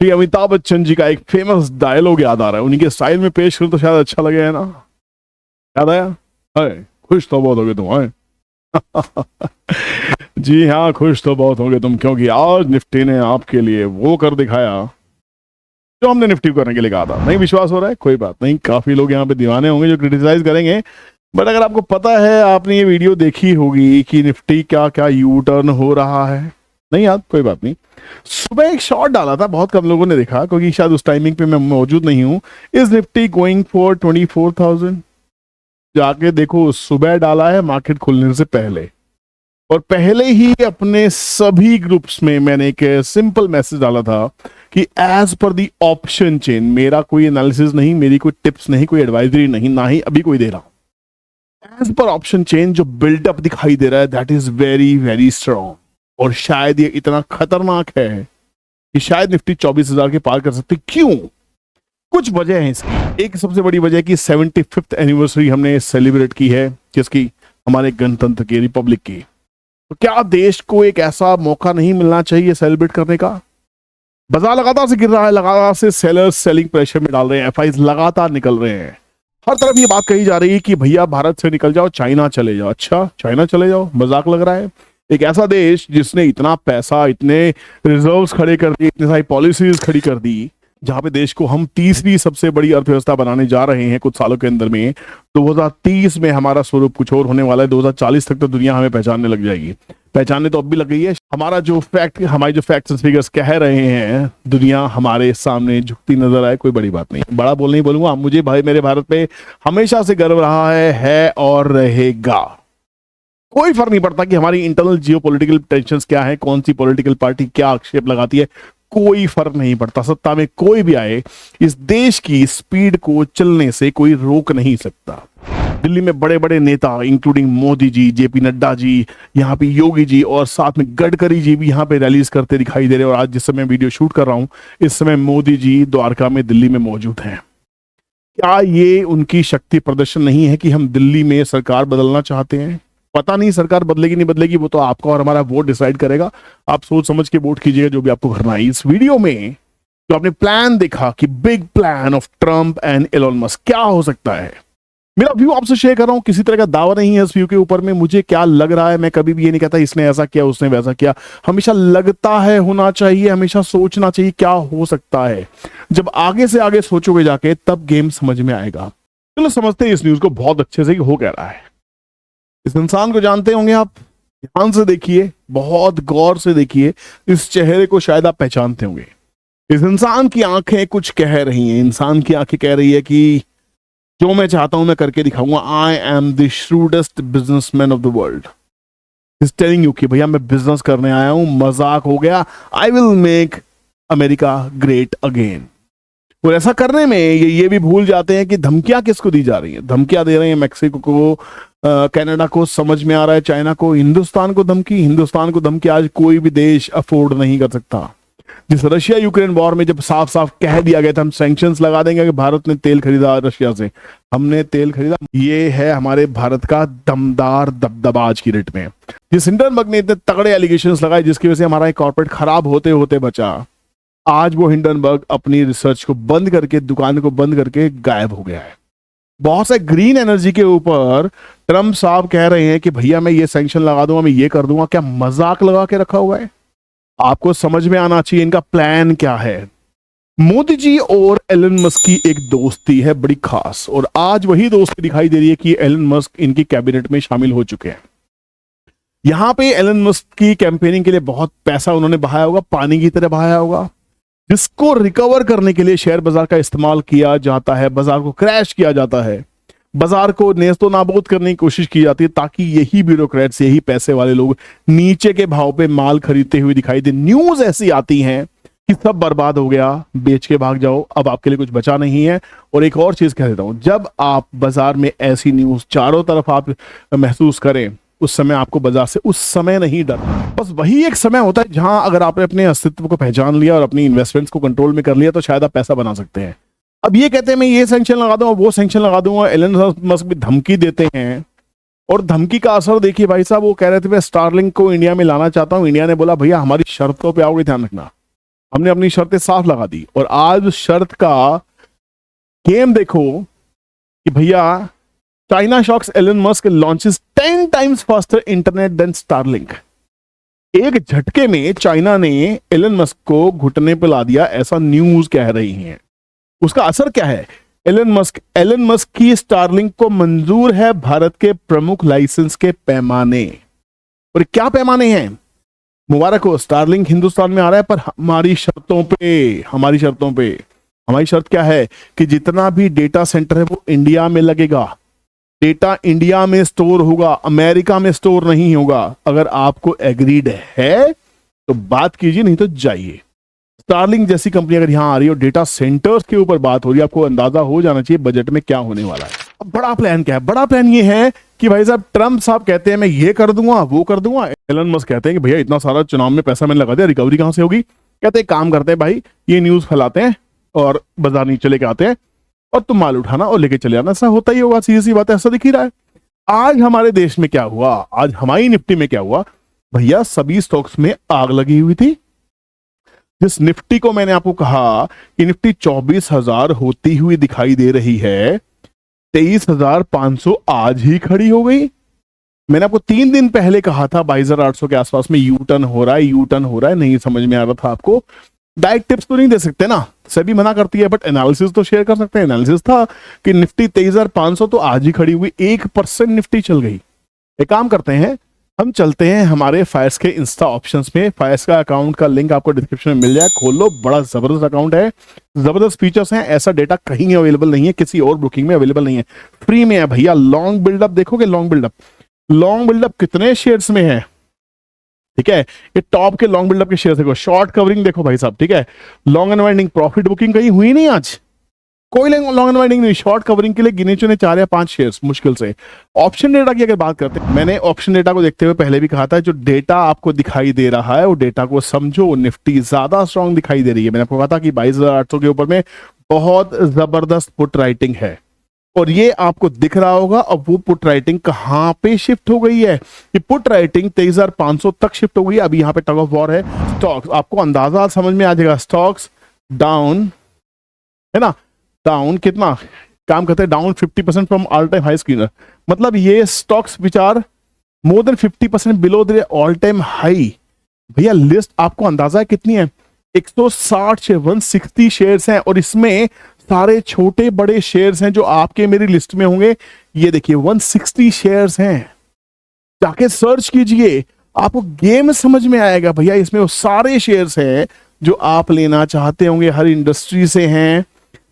श्री अमिताभ बच्चन जी का एक famous dialogue याद आ रहा है, उन्हीं के स्टाइल में पेश करूं तो शायद अच्छा लगे, है ना? याद आया? है, खुश तो बहुत होगे तुम, है? जी हाँ, खुश तो बहुत होगे तुम, क्योंकि आज निफ्टी ने आपके लिए वो कर दिखाया जो हमने निफ्टी को करने के लिए कहा था। नहीं विश्वास हो रहा है? कोई बात नहीं, काफी लोग यहाँ पे दीवाने होंगे जो क्रिटिसाइज करेंगे, बट अगर आपको पता है, आपने ये वीडियो देखी होगी कि निफ्टी क्या क्या यू टर्न हो रहा है। नहीं याद? कोई बात नहीं। सुबह एक शॉट डाला था, बहुत कम लोगों ने देखा क्योंकि शायद उस टाइमिंग पे मैं मौजूद नहीं हूं। Is Nifty going for 24,000? जाके देखो, सुबह डाला है मार्केट खुलने से पहले, और पहले ही अपने सभी ग्रुप्स में मैंने एक सिंपल मैसेज डाला था कि as per the option chain, मेरा कोई एनालिसिस नहीं, मेरी कोई टिप्स नहीं, कोई एडवाइजरी नहीं, ना ही अभी कोई दे रहा हूं। एज पर ऑप्शन चेन जो बिल्डअप दिखाई दे रहा है, that is very very strong, और शायद ये इतना खतरनाक है कि शायद निफ्टी 24,000 के पार कर सकती। क्यों? कुछ वजह है इसकी। एक सबसे बड़ी वजह की 75th एनिवर्सरी हमने सेलिब्रेट की है, किसकी? हमारे गणतंत्र की, रिपब्लिक की। तो क्या देश को एक ऐसा मौका नहीं मिलना चाहिए सेलिब्रेट करने का? बाजार लगातार से गिर रहा है, लगातार से सेलर्स सेलिंग प्रेशर में डाल रहे हैं, एफआईज लगातार निकल रहे हैं। हर तरफ ये बात कही जा रही है कि भैया भारत से निकल जाओ, चाइना चले जाओ। अच्छा, चाइना चले जाओ, मजाक लग रहा है? एक ऐसा देश जिसने इतना पैसा, इतने रिजर्व्स खड़े कर दिए, इतनी सारी पॉलिसीज खड़ी कर दी, जहां पे देश को हम तीसरी सबसे बड़ी अर्थव्यवस्था बनाने जा रहे हैं कुछ सालों के अंदर में। 2030 में हमारा स्वरूप कुछ और होने वाला है, 2040 तक तो दुनिया हमें पहचानने लग जाएगी। पहचानने तो अब भी लग गई है। हमारी जो फैक्ट्स फिगर्स कह रहे हैं, दुनिया हमारे सामने झुकती नजर आए, कोई बड़ी बात नहीं। बड़ा बोल नहीं बोलूंगा, मुझे भाई मेरे भारत पे हमेशा से गर्व रहा है और रहेगा। कोई फर्क नहीं पड़ता कि हमारी इंटरनल जियोपॉलिटिकल टेंशंस क्या है, कौन सी पॉलिटिकल पार्टी क्या आक्षेप लगाती है, कोई फर्क नहीं पड़ता। सत्ता में कोई भी आए, इस देश की स्पीड को चलने से कोई रोक नहीं सकता। दिल्ली में बड़े बड़े नेता इंक्लूडिंग मोदी जी, जेपी नड्डा जी, यहाँ पे योगी जी और साथ में गडकरी जी भी यहाँ पे रैलीज करते दिखाई दे रहे हैं। और आज जिस समय वीडियो शूट कर रहा हूं, इस समय मोदी जी द्वारका में, दिल्ली में मौजूद हैं। क्या ये उनकी शक्ति प्रदर्शन नहीं है कि हम दिल्ली में सरकार बदलना चाहते हैं? पता नहीं सरकार बदलेगी नहीं बदलेगी, वो तो आपका और हमारा वोट डिसाइड करेगा। आप सोच समझ के वोट कीजिएगा जो भी आपको करना है। इस वीडियो में जो आपने प्लान देखा कि big plan of Trump and Elon Musk, क्या हो सकता है, मेरा व्यू आपसे शेयर कर रहा हूं। किसी तरह का दावा नहीं है इस व्यू के ऊपर में। मुझे क्या लग रहा है, मैं कभी भी ये नहीं कहता इसने ऐसा किया उसने वैसा किया। हमेशा लगता है होना चाहिए, हमेशा सोचना चाहिए क्या हो सकता है। जब आगे से आगे सोचोगे जाके, तब गेम समझ में आएगा। चलो समझते हैं इस न्यूज को बहुत अच्छे से कि हो क्या रहा है। इस इंसान को जानते होंगे आप, ध्यान से देखिए, बहुत गौर से देखिए। इस चेहरे को शायद आप पहचानते होंगे। इस इंसान की आंखें कुछ कह रही हैं। इंसान की आंखें कह रही है कि जो मैं चाहता हूं मैं करके दिखाऊंगा। I am the shrewdest businessman of the world. Is telling you कि भैया मैं बिजनेस करने आया हूं, मजाक हो गया। I will make America great again. और ऐसा करने में ये भी भूल जाते हैं कि धमकियां किसको दी जा रही हैं। धमकियां दे रहे हैं मैक्सिको को, कनाडा को, समझ में आ रहा है चाइना को, हिंदुस्तान को धमकी। हिंदुस्तान को धमकी आज कोई भी देश अफोर्ड नहीं कर सकता। जिस रशिया यूक्रेन वॉर में जब साफ साफ कह दिया गया था हम सैंक्शंस लगा देंगे कि भारत ने तेल खरीदा रशिया से, हमने तेल खरीदा। ये है हमारे भारत का दमदार दबदबा आज की रेट में। जिस हिंडनबर्ग ने इतने तगड़े एलिगेशंस लगाए जिसकी वजह से हमारा कॉर्पोरेट खराब होते होते बचा, आज वो हिंडनबर्ग अपनी रिसर्च को बंद करके, दुकान को बंद करके गायब हो गया है। बहुत से ग्रीन एनर्जी के ऊपर ट्रम्प साहब कह रहे हैं कि भैया मैं ये सैंक्शन लगा दूंगा, मैं ये कर दूंगा। क्या मजाक लगा के रखा हुआ है? आपको समझ में आना चाहिए इनका प्लान क्या है। मोदी जी और एलन मस्क की एक दोस्ती है बड़ी खास, और आज वही दोस्ती दिखाई दे रही है कि एलन मस्क इनकी कैबिनेट में शामिल हो चुके हैं। यहां पे एलन मस्क की कैंपेनिंग के लिए बहुत पैसा उन्होंने बहाया होगा, पानी की तरह बहाया होगा, जिसको रिकवर करने के लिए शेयर बाजार का इस्तेमाल किया जाता है, बाजार को क्रैश किया जाता है, बाजार को नेस्तो नाबूद करने की कोशिश की जाती है, ताकि यही ब्यूरोक्रेट्स, यही पैसे वाले लोग नीचे के भाव पे माल खरीदते हुए दिखाई दे। न्यूज ऐसी आती हैं कि सब बर्बाद हो गया, बेच के भाग जाओ, अब आपके लिए कुछ बचा नहीं है। और एक और चीज कह देता हूं, जब आप बाजार में ऐसी न्यूज चारों तरफ आप महसूस करें, उस समय आपको बाजार से उस समय नहीं डरना। बस वही एक समय होता है जहां अगर आपने अपने अस्तित्व को पहचान लिया और अपनी इन्वेस्टमेंट्स को कंट्रोल में कर लिया, तो शायद आप पैसा बना सकते हैं। अब ये कहते हैं मैं ये सैंक्शन लगा दूंगा, वो सैंक्शन लगा दूंगा। एलन मस्क भी धमकी देते हैं, और धमकी का असर देखिए भाई साहब। वो कह रहे थे मैं स्टारलिंक को इंडिया में लाना चाहता हूं। इंडिया ने बोला भैया हमारी शर्तों पे आओगे, ध्यान रखना। हमने अपनी शर्तें साफ लगा दी और आज उस शर्त का गेम देखो कि भैया China shocks Elon Musk launches 10 times faster internet than Starlink. एक झटके में चाइना ने एलन मस्क को घुटने पर ला दिया, ऐसा न्यूज कह रही हैं। उसका असर क्या है? एलन मस्क की स्टारलिंक को मंजूर है भारत के प्रमुख लाइसेंस के पैमाने। और क्या पैमाने हैं? मुबारक हो, स्टारलिंक हिंदुस्तान में आ रहा है, पर हमारी शर्तों पे। हमारी शर्त क्या है कि जितना भी डेटा सेंटर है वो इंडिया में लगेगा, डेटा इंडिया में स्टोर होगा, अमेरिका में स्टोर नहीं होगा। अगर आपको एग्रीड है तो बात कीजिए, नहीं तो जाइए। स्टारलिंक जैसी कंपनी अगर यहां आ रही है और डेटा सेंटर्स के ऊपर बात हो रही है, आपको अंदाजा हो जाना चाहिए बजट में क्या होने वाला है। अब बड़ा प्लान क्या है? बड़ा प्लान ये है कि भाई साहब ट्रम्प साहब कहते हैं मैं ये कर दूंगा वो कर दूंगा, एलन मस्क कहते हैं कि भैया इतना सारा चुनाव में पैसा मैंने लगा दिया, रिकवरी कहां से होगी? कहते हैं काम करते हैं भाई, ये न्यूज फैलाते हैं और बाजार नीचे लेके आते हैं और तुम माल उठाना और लेके चले आना। ऐसा होता ही होगा, सीधी सी बात है, ऐसा दिख ही रहा है। आज हमारे देश में क्या हुआ, आज हमारी निफ्टी में क्या हुआ? भैया सभी स्टॉक्स में आग लगी हुई थी। जिस निफ्टी को मैंने आपको कहा कि निफ्टी 24,000 होती हुई दिखाई दे रही है, 23,500 आज ही खड़ी हो गई। मैंने आपको 3 दिन पहले कहा था 22,800 के आसपास में यू टर्न हो रहा है, नहीं समझ में आ रहा था आपको। डायरेक्ट टिप्स तो नहीं दे सकते ना, सभी मना करती है, बट एनालिसिस तो शेयर कर सकते हैं। एनालिसिस था कि निफ्टी 23,500 तो आज ही खड़ी हुई, 1% निफ्टी चल गई। एक काम करते हैं, हम चलते हैं हमारे फायर्स के इंस्टा ऑप्शंस में। फायर्स का अकाउंट का लिंक आपको डिस्क्रिप्शन में मिल जाए, खोल लो। बड़ा जबरदस्त अकाउंट है, जबरदस्त फीचर्स हैं, ऐसा डेटा कहीं अवेलेबल नहीं है, किसी और बुकिंग में अवेलेबल नहीं है, फ्री में है भैया। लॉन्ग बिल्डअप देखोगे, लॉन्ग बिल्डअप कितने शेयर्स में है, ठीक है? ये टॉप के लॉन्ग बिल्डअप के शेयर देखो, शॉर्ट कवरिंग देखो भाई साहब, ठीक है? लॉन्ग अनवाइंडिंग प्रॉफिट बुकिंग कहीं हुई नहीं आज, कोई लॉन्ग अनवाइंडिंग नहीं। शॉर्ट कवरिंग के लिए गिने चुने 4 या 5 शेयर्स मुश्किल से। ऑप्शन डेटा की अगर बात करते हैं, मैंने ऑप्शन डेटा को देखते हुए पहले भी कहा था, जो डेटा आपको दिखाई दे रहा है वो डेटा को समझो। निफ्टी ज्यादा स्ट्रांग दिखाई दे रही है। मैंने आपको कहा था कि 22,800 के ऊपर में बहुत जबरदस्त पुट राइटिंग है और ये आपको दिख रहा होगा। अब वो पुट राइटिंग कहां पे शिफ्ट हो गई है? ये पुट राइटिंग 23,500 तक शिफ्ट हो गई है। अभी यहां पे टग ऑफ वॉर है। स्टॉक्स आपको अंदाजा समझ में आ जाएगा, स्टॉक्स डाउन है ना, डाउन कितना काम करते हैं, down 50% from all time high screener. मतलब ये स्टॉक्स विचार more than 50% below the all time high. भैया लिस्ट आपको अंदाजा है कितनी है? 160 से 160 शेयर्स हैं और इसमें सारे छोटे बड़े शेयर्स हैं जो आपके मेरी लिस्ट में होंगे। ये देखिए 160 शेयर्स हैं, जाके सर्च कीजिए, आपको गेम समझ में आएगा। भैया इसमें वो सारे शेयर्स हैं जो आप लेना चाहते होंगे, हर इंडस्ट्री से हैं,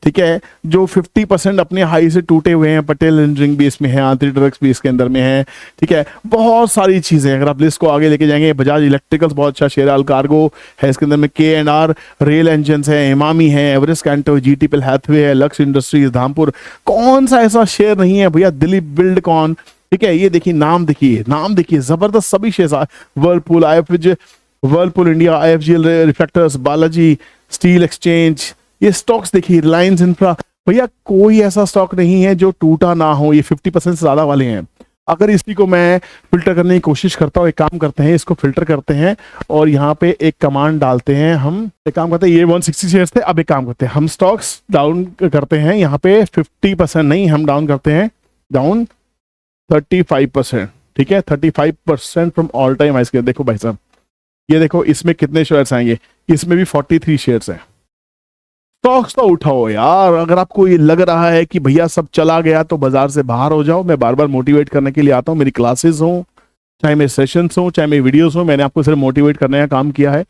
ठीक है? जो 50% अपने हाई से टूटे हुए हैं, पटेल इंजीनियरिंग भी इसमें है, आंतरिक ड्रग्स भी इसके अंदर में है, ठीक है? बहुत सारी चीजें, अगर आप लिस्ट को आगे लेके जाएंगे, बजाज इलेक्ट्रिकल्स बहुत अच्छा शेयर है, अल्कार्गो है इसके अंदर में, K&R रेल इंजन है, इमामी है, एवरेस्ट कैंटो, जीटीपीएल हैथवे है, लक्स इंडस्ट्रीज, धामपुर। कौन सा ऐसा शेयर नहीं है भैया? दिलीप बिल्डकॉन, ठीक है? ये देखिए नाम देखिए जबरदस्त सभी share. Whirlpool India, IFGL reflectors, Balaji steel exchange, ये स्टॉक्स देखिए, रिलायंस इंफ्रा। भैया कोई ऐसा स्टॉक नहीं है जो टूटा ना हो। ये 50% से ज्यादा वाले हैं। अगर इसी को मैं फिल्टर करने की कोशिश करता हूँ, एक काम करते हैं, इसको फिल्टर करते हैं और यहाँ पे एक कमांड डालते हैं। हम एक काम करते हैं, ये 160 शेयर्स थे, अब एक काम करते हैं, हम स्टॉक्स डाउन करते हैं। यहाँ पे 50% नहीं, हम डाउन करते हैं, डाउन 35%, ठीक है? 35% from all time high screen. देखो भाई साहब, ये देखो इसमें कितने शेयर्स आएंगे, इसमें भी 43 शेयर्स हैं। स्टॉक्स तो उठाओ यार। अगर आपको ये लग रहा है कि भैया सब चला गया तो बाजार से बाहर हो जाओ। मैं बार बार मोटिवेट करने के लिए आता हूँ, मेरी क्लासेस हो, चाहे मेरे सेशंस हो, चाहे मेरी वीडियोस हो, मैंने आपको सिर्फ मोटिवेट करने का काम किया है।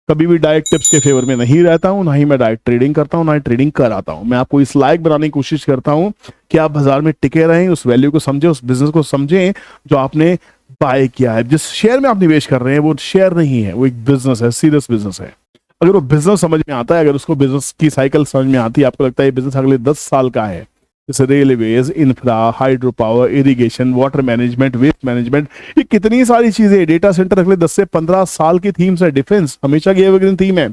कभी भी डायरेक्ट टिप्स के फेवर में नहीं रहता हूँ, ना ही मैं डायरेक्ट ट्रेडिंग करता हूँ, ना ही ट्रेडिंग कराता हूँ। मैं आपको इस लायक बनाने की कोशिश करता हूँ कि आप बाजार में टिके रहें, उस वैल्यू को समझें, उस बिजनेस को समझें जो आपने बाय किया है। जिस शेयर में आप निवेश कर रहे हैं वो शेयर नहीं है, वो एक बिजनेस है, सीरियस बिजनेस है। अगर वो बिजनेस समझ में आता है, अगर उसको बिजनेस की साइकिल समझ में आती है, आपको लगता है ये बिजनेस अगले 10 साल का है, जैसे railways, infra, hydro power, irrigation, water management, waste management, ये कितनी सारी चीजें, डेटा सेंटर अगले 10 से 15 साल की थीम्स है, डिफेंस हमेशा की एवरग्रीन थीम है।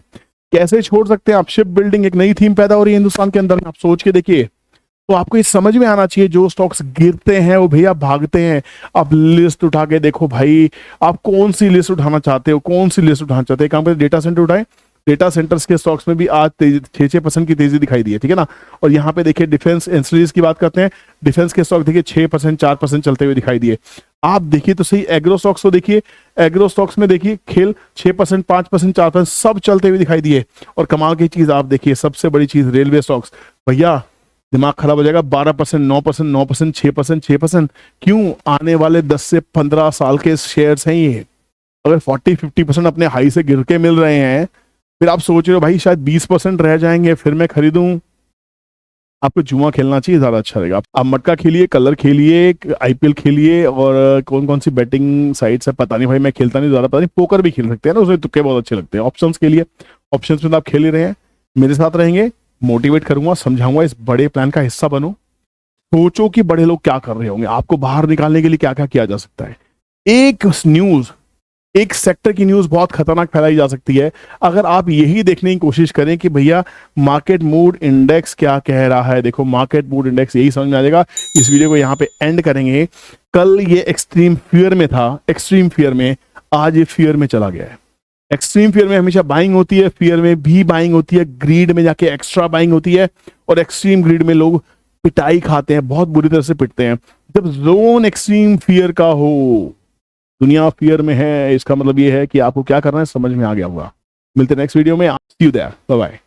कैसे छोड़ सकते हैं आप? शिप बिल्डिंग एक नई थीम पैदा हो रही है हिंदुस्तान के अंदर में, आप सोच के देखिए। तो आपको ये समझ में आना चाहिए, जो स्टॉक्स गिरते हैं वो भैया भागते हैं। आप लिस्ट उठा के देखो भाई, आप कौन सी लिस्ट उठाना चाहते हो, कौन सी लिस्ट उठाना चाहते हैं? काम पर डेटा सेंटर उठाए, डेटा सेंटर्स के स्टॉक्स में भी आज 6% की तेजी दिखाई दी है, ठीक है ना। और यहाँ पे देखिए डिफेंस इंडस्ट्रीज की बात करते हैं, डिफेंस के स्टॉक देखिए 6% 4% चलते हुए दिखाई दिए। आप देखिए तो सही एग्रो स्टॉक्स को देखिए, एग्रो स्टॉक्स में देखिए खेल 6% 5% 4% सब चलते हुए दिखाई दिए। और कमाल की चीज आप देखिए, सबसे बड़ी चीज रेलवे स्टॉक्स, भैया दिमाग खराब हो जाएगा, 12% 9% 9% 6% 6%। क्यों? आने वाले 10 से 15 साल के शेयर्स हैं ये। अगर 40-50% अपने हाई से गिर के मिल रहे हैं, फिर आप सोच रहे हो भाई शायद 20% रह जाएंगे फिर मैं खरीदूं। आपको जुआ खेलना चाहिए, ज्यादा अच्छा रहेगा। आप मटका खेलिए, कलर खेलिए, आईपीएल खेलिए, और कौन कौन सी बैटिंग साइट्स है पता नहीं भाई, मैं खेलता नहीं ज्यादा, पता नहीं। पोकर भी खेल सकते हैं ना, उसमें तुक्के बहुत अच्छे लगते हैं। ऑप्शंस के लिए, ऑप्शंस में तो आप खेल ही रहे हैं, मेरे साथ रहेंगे, मोटिवेट करूंगा, समझाऊंगा, इस बड़े प्लान का हिस्सा बनो। सोचो कि बड़े लोग क्या कर रहे होंगे, आपको बाहर निकालने के लिए क्या क्या किया जा सकता है। एक न्यूज, एक सेक्टर की न्यूज बहुत खतरनाक फैलाई जा सकती है। अगर आप यही देखने की कोशिश करें कि भैया मार्केट मूड इंडेक्स क्या कह रहा है, देखो मार्केट मूड इंडेक्स, यही समझ में आ जाएगा। इस वीडियो को यहाँ पे एंड करेंगे। कल ये एक्सट्रीम फियर में था, एक्सट्रीम फियर में, आज ये फियर में चला गया है। एक्सट्रीम फियर में हमेशा बाइंग होती है, फियर में भी बाइंग होती है, ग्रीड में जाके एक्स्ट्रा बाइंग होती है, और एक्सट्रीम ग्रीड में लोग पिटाई खाते हैं, बहुत बुरी तरह से पिटते हैं। जब जोन एक्सट्रीम फियर का हो, दुनिया फियर में है, इसका मतलब ये है कि आपको क्या करना है समझ में आ गया होगा। मिलते हैं नेक्स्ट वीडियो में, सी यू देयर, बाय बाय।